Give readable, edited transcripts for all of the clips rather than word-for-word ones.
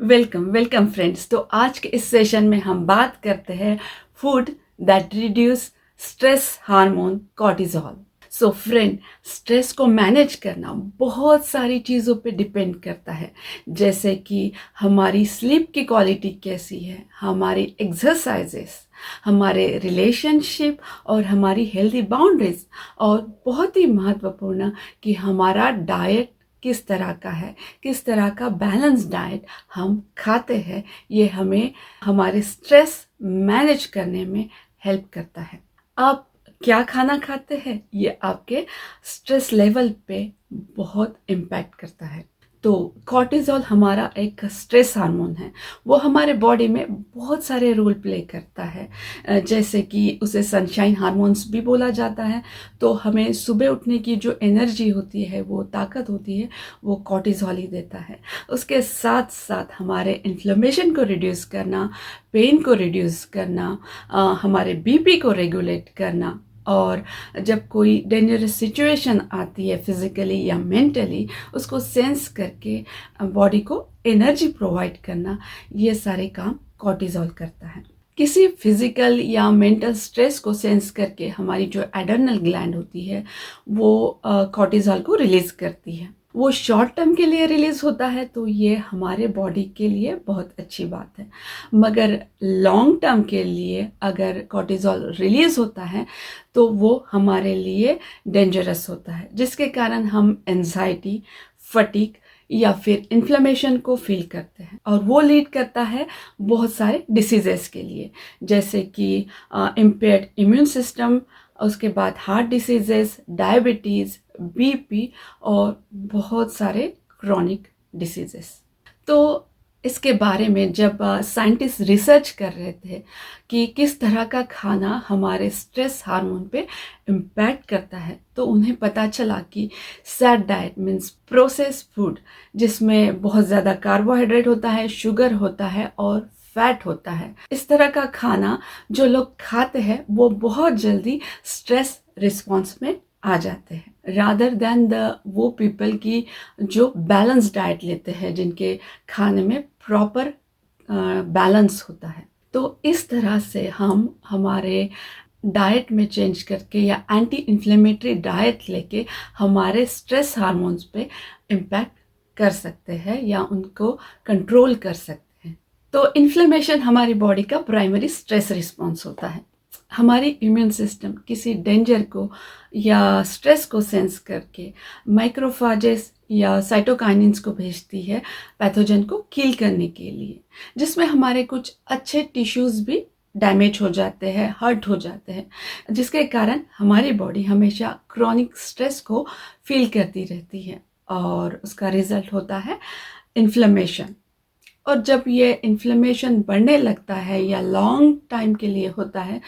Welcome welcome friends. तो आज के इस सेशन में हम बात करते हैं food that reduce stress hormone cortisol. So friend, stress को मैनेज करना बहुत सारी चीज़ों पे डिपेंड करता है, जैसे कि हमारी स्लीप की क्वालिटी कैसी है, हमारी एक्सरसाइजेस, हमारे रिलेशनशिप और हमारी हेल्दी बाउंड्रीज, और बहुत ही महत्वपूर्ण कि हमारा डाइट किस तरह का है, किस तरह का बैलेंस डाइट हम खाते हैं। ये हमें हमारे स्ट्रेस मैनेज करने में हेल्प करता है। आप क्या खाना खाते हैं ये आपके स्ट्रेस लेवल पे बहुत इम्पैक्ट करता है। तो कॉर्टिजोल हमारा एक स्ट्रेस हार्मोन है, वो हमारे बॉडी में बहुत सारे रोल प्ले करता है। जैसे कि उसे सनशाइन हार्मोन्स भी बोला जाता है। तो हमें सुबह उठने की जो एनर्जी होती है, वो ताकत होती है, वो कॉर्टिजोल ही देता है। उसके साथ साथ हमारे इन्फ्लेमेशन को रिड्यूस करना, पेन को रिड्यूस करना, हमारे बीपी को रेगुलेट करना, और जब कोई डेंजरस सिचुएशन आती है फिजिकली या मेंटली, उसको सेंस करके बॉडी को एनर्जी प्रोवाइड करना, ये सारे काम कॉर्टिजोल करता है। किसी फिजिकल या मेंटल स्ट्रेस को सेंस करके हमारी जो एड्रेनल ग्लैंड होती है, वो कॉर्टिजोल को रिलीज करती है। वो शॉर्ट टर्म के लिए रिलीज होता है, तो ये हमारे बॉडी के लिए बहुत अच्छी बात है। मगर लॉन्ग टर्म के लिए अगर कॉर्टिजोल रिलीज होता है तो वो हमारे लिए डेंजरस होता है, जिसके कारण हम एंजाइटी, फटीग या फिर इन्फ्लेमेशन को फील करते हैं, और वो लीड करता है बहुत सारे डिसीजेस के लिए, जैसे कि इम्पेयर्ड इम्यून सिस्टम, उसके बाद हार्ट डिसीजेस, डायबिटीज़, बीपी और बहुत सारे क्रॉनिक डिसीजेस। तो इसके बारे में जब साइंटिस्ट रिसर्च कर रहे थे कि किस तरह का खाना हमारे स्ट्रेस हार्मोन पे इम्पैक्ट करता है, तो उन्हें पता चला कि sad diet means processed food, जिसमें बहुत ज़्यादा कार्बोहाइड्रेट होता है, शुगर होता है और फैट होता है, इस तरह का खाना जो लोग खाते हैं वो बहुत जल्दी स्ट्रेस रिस्पॉन्स में आ जाते हैं, रादर देन वो पीपल की जो बैलेंस डाइट लेते हैं, जिनके खाने में प्रॉपर बैलेंस होता है। तो इस तरह से हम हमारे डाइट में चेंज करके या एंटी इन्फ्लेमेटरी डाइट लेके हमारे स्ट्रेस हार्मोन्स पे इम्पैक्ट कर सकते हैं या उनको कंट्रोल कर सकते हैं। तो इन्फ्लेमेशन हमारी बॉडी का प्राइमरी स्ट्रेस रिस्पॉन्स होता है। हमारी इम्यून सिस्टम किसी डेंजर को या स्ट्रेस को सेंस करके माइक्रोफाजेस या साइटोकाइनिन्स को भेजती है पैथोजन को किल करने के लिए, जिसमें हमारे कुछ अच्छे टिश्यूज़ भी डैमेज हो जाते हैं, हर्ट हो जाते हैं, जिसके कारण हमारी बॉडी हमेशा क्रॉनिक स्ट्रेस को फील करती रहती है, और उसका रिजल्ट होता है इन्फ्लेमेशन। और जब ये इन्फ्लेमेशन बढ़ने लगता है या लॉन्ग टाइम के लिए होता है,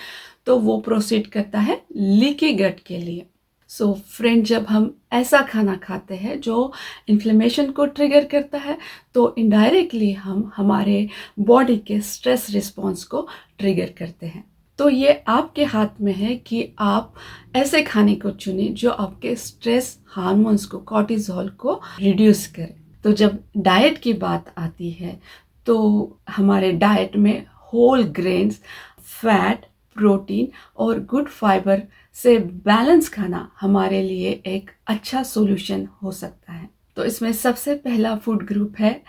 तो वो प्रोसीड करता है लीकी गट के लिए। सो फ्रेंड, जब हम ऐसा खाना खाते हैं जो इन्फ्लेमेशन को ट्रिगर करता है, तो इनडायरेक्टली हम हमारे बॉडी के स्ट्रेस रिस्पॉन्स को ट्रिगर करते हैं। तो ये आपके हाथ में है कि आप ऐसे खाने को चुनें जो आपके स्ट्रेस हार्मोन्स को, कॉर्टिजोल को रिड्यूस करे। तो जब डाइट की बात आती है, तो हमारे डाइट में होल ग्रेन्स, फैट, प्रोटीन और गुड फाइबर से बैलेंस खाना हमारे लिए एक अच्छा सॉल्यूशन हो सकता है। तो इसमें सबसे पहला फूड ग्रुप है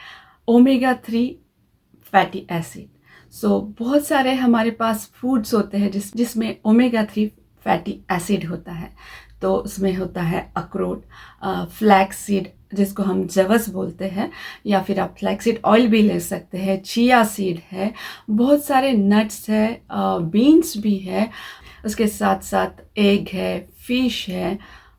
ओमेगा 3 फैटी एसिड। सो बहुत सारे हमारे पास फूड्स होते हैं जिसमें ओमेगा 3 फैटी एसिड होता है। तो उसमें होता है अखरोट, फ्लैक्स सीड जिसको हम जवस बोलते हैं, या फिर आप फ्लैक्स सीड ऑयल भी ले सकते हैं, चिया सीड है, बहुत सारे नट्स है, बीन्स भी है, उसके साथ साथ एग है, फिश है,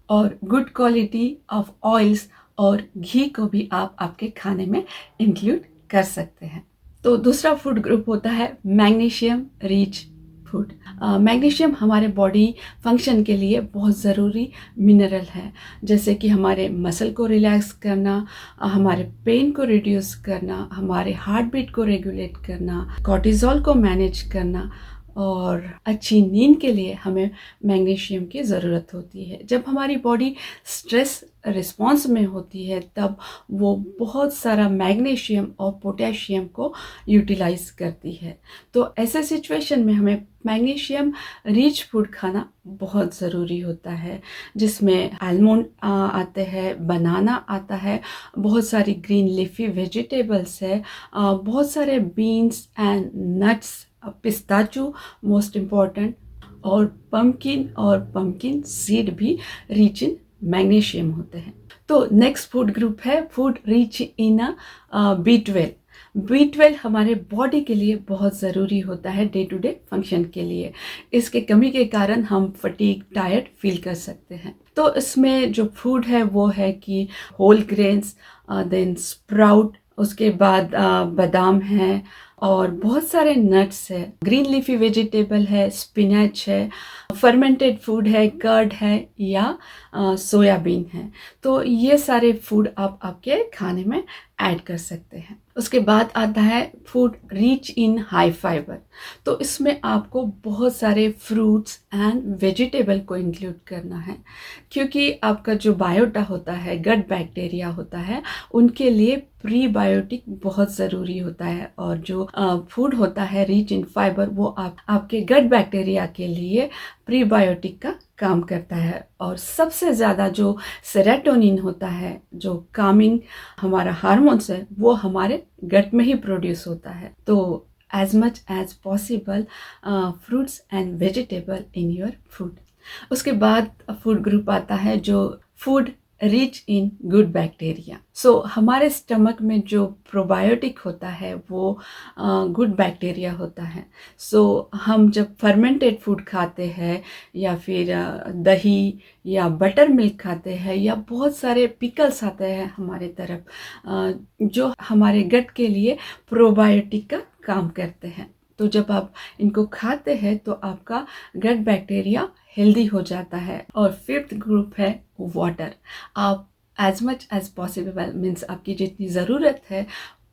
और गुड क्वालिटी ऑफ ऑयल्स और घी को भी आप आपके खाने में इंक्लूड कर सकते हैं। तो दूसरा फूड ग्रुप होता है मैग्नीशियम रिच फूड। मैग्नीशियम हमारे बॉडी फंक्शन के लिए बहुत ज़रूरी मिनरल है, जैसे कि हमारे मसल को रिलैक्स करना, हमारे पेन को रिड्यूस करना, हमारे हार्ट बीट को रेगुलेट करना, कॉर्टिजोल को मैनेज करना, और अच्छी नींद के लिए हमें मैग्नीशियम की ज़रूरत होती है। जब हमारी बॉडी स्ट्रेस रिस्पॉन्स में होती है तब वो बहुत सारा मैग्नीशियम और पोटेशियम को यूटिलाइज करती है। तो ऐसे सिचुएशन में हमें मैग्नीशियम रिच फूड खाना बहुत ज़रूरी होता है, जिसमें आलमंड आते हैं, बनाना आता है, बहुत सारी ग्रीन लीफी वेजिटेबल्स है, बहुत सारे beans and nuts, pistachio most important, और पम्पकिन सीड भी रिच इन मैग्नीशियम होते हैं। तो नेक्स्ट फूड ग्रुप है food rich in B12। B12 हमारे बॉडी के लिए बहुत ज़रूरी होता है डे टू डे फंक्शन के लिए। इसके कमी के कारण हम फटीग टायर्ड फील कर सकते हैं। तो इसमें जो फूड है वो है कि होल ग्रेन्स, देन स्प्राउट, उसके बाद बादाम है और बहुत सारे नट्स है, ग्रीन लीफी वेजिटेबल है, स्पिनच है, फर्मेंटेड फूड है, कर्ड है या सोयाबीन है। तो ये सारे फूड आप आपके खाने में ऐड कर सकते हैं। उसके बाद आता है फूड रिच इन हाई फाइबर। तो इसमें आपको बहुत सारे फ्रूट्स एंड वेजिटेबल को इंक्लूड करना है, क्योंकि आपका जो बायोटा होता है, गट बैक्टीरिया होता है, उनके लिए प्रीबायोटिक बहुत ज़रूरी होता है। और जो फूड होता है रिच इन फाइबर वो आपके गट बैक्टीरिया के लिए प्रीबायोटिक का काम करता है। और सबसे ज़्यादा जो सेरोटोनिन होता है, जो कामिंग हमारा हार्मोन्स है, वो हमारे गट में ही प्रोड्यूस होता है। तो as much as possible fruits and vegetable in your food। उसके बाद फूड ग्रुप आता है जो food rich in good bacteria. So हमारे स्टमक में जो प्रोबायोटिक होता है वो गुड बैक्टीरिया होता है। सो हम जब फर्मेंटेड फूड खाते हैं या फिर दही या बटर मिल्क खाते हैं या बहुत सारे पिकल्स आते हैं हमारे तरफ, जो हमारे गट के लिए प्रोबायोटिक का काम करते हैं। तो जब आप इनको खाते हैं तो आपका गट बैक्टीरिया हेल्दी हो जाता है। और फिफ्थ ग्रुप है वाटर। आप as much as possible means आपकी जितनी ज़रूरत है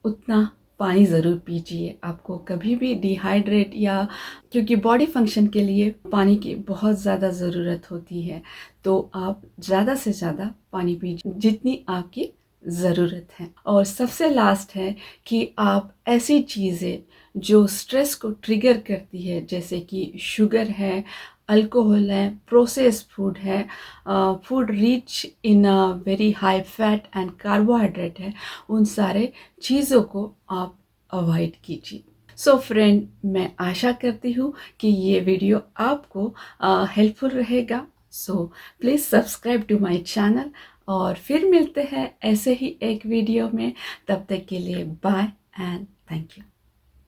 उतना पानी ज़रूर पीजिए। आपको कभी भी डिहाइड्रेट या, क्योंकि बॉडी फंक्शन के लिए पानी की बहुत ज़्यादा ज़रूरत होती है, तो आप ज़्यादा से ज़्यादा पानी पीजिए जितनी आपकी ज़रूरत है। और सबसे लास्ट है कि आप ऐसी चीज़ें जो स्ट्रेस को ट्रिगर करती है, जैसे कि शुगर है, अल्कोहल है, प्रोसेस फूड है, food rich in very high fat and carbohydrate है, उन सारे चीज़ों को आप अवॉइड कीजिए। सो फ्रेंड, मैं आशा करती हूँ कि ये वीडियो आपको हेल्पफुल रहेगा। So please subscribe to my channel और फिर मिलते हैं ऐसे ही एक वीडियो में। तब तक के लिए बाय एंड थैंक यू।